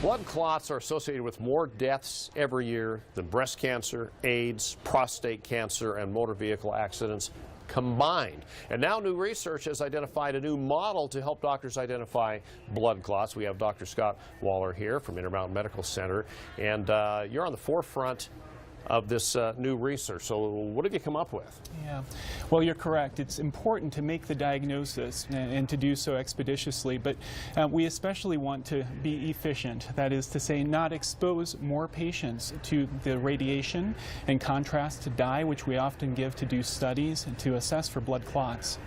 Blood clots are associated with more deaths every year than breast cancer, AIDS, prostate cancer, and motor vehicle accidents combined. And now new research has identified a new model to help doctors identify blood clots. We have Dr. Scott Woller here from Intermountain Medical Center, and you're on the forefront of this new research. So what have you come up with? Yeah, well, you're correct. It's important to make the diagnosis and to do so expeditiously, but we especially want to be efficient. That is to say, not expose more patients to the radiation and contrast to dye, which we often give to do studies and to assess for blood clots.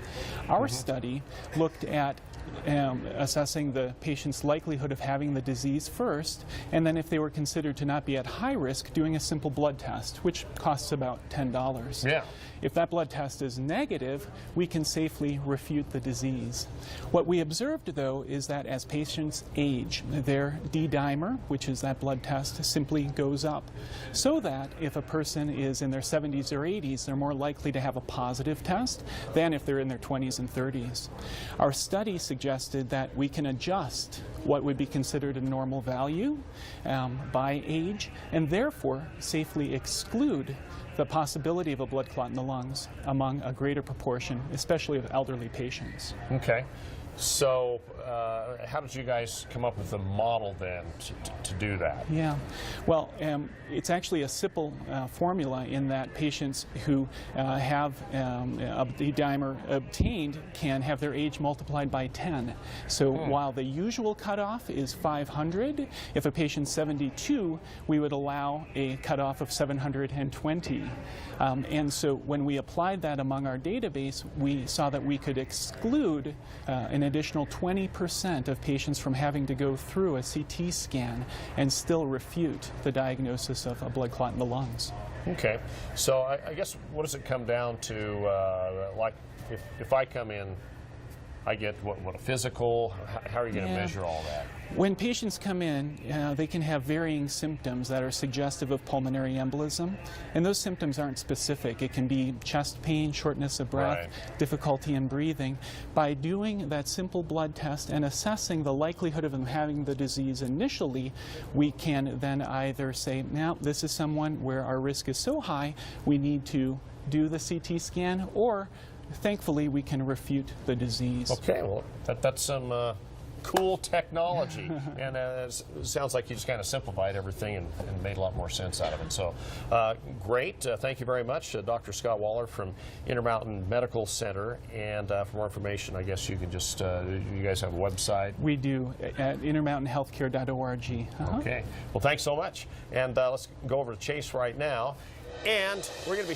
Our study looked at assessing the patient's likelihood of having the disease first, and then if they were considered to not be at high risk, doing a simple blood test, which costs about $10. Yeah. If that blood test is negative, we can safely refute the disease. What we observed, though, is that as patients age, their D-dimer, which is that blood test, simply goes up, so that if a person is in their 70s or 80s, they're more likely to have a positive test than if they're in their 20s and 30s. Our study suggested that we can adjust what would be considered a normal value by age, and therefore safely exclude the possibility of a blood clot in the lungs among a greater proportion, especially of elderly patients. Okay. So how did you guys come up with a model then to do that? Yeah, well, it's actually a simple formula in that patients who have a D-dimer obtained can have their age multiplied by 10. So while the usual cutoff is 500, if a patient's 72, we would allow a cutoff of 720. And so when we applied that among our database, we saw that we could exclude an additional 20% of patients from having to go through a CT scan and still refute the diagnosis of a blood clot in the lungs. Okay, so I guess what does it come down to, like if I come in, I get what a physical, how are you going to measure all that? When patients come in, they can have varying symptoms that are suggestive of pulmonary embolism, and those symptoms aren't specific. It can be chest pain, shortness of breath, difficulty in breathing. By doing that simple blood test and assessing the likelihood of them having the disease initially, we can then either say, now this is someone where our risk is so high we need to do the CT scan, or thankfully we can refute the disease. Okay, well that's some cool technology, and it sounds like you just kind of simplified everything and made a lot more sense out of it. So great, thank you very much, Dr. Scott Woller from Intermountain Medical Center. And for more information, I guess you can just, you guys have a website? We do, at intermountainhealthcare.org. Okay, well thanks so much, and let's go over to Chase right now, and we're going to be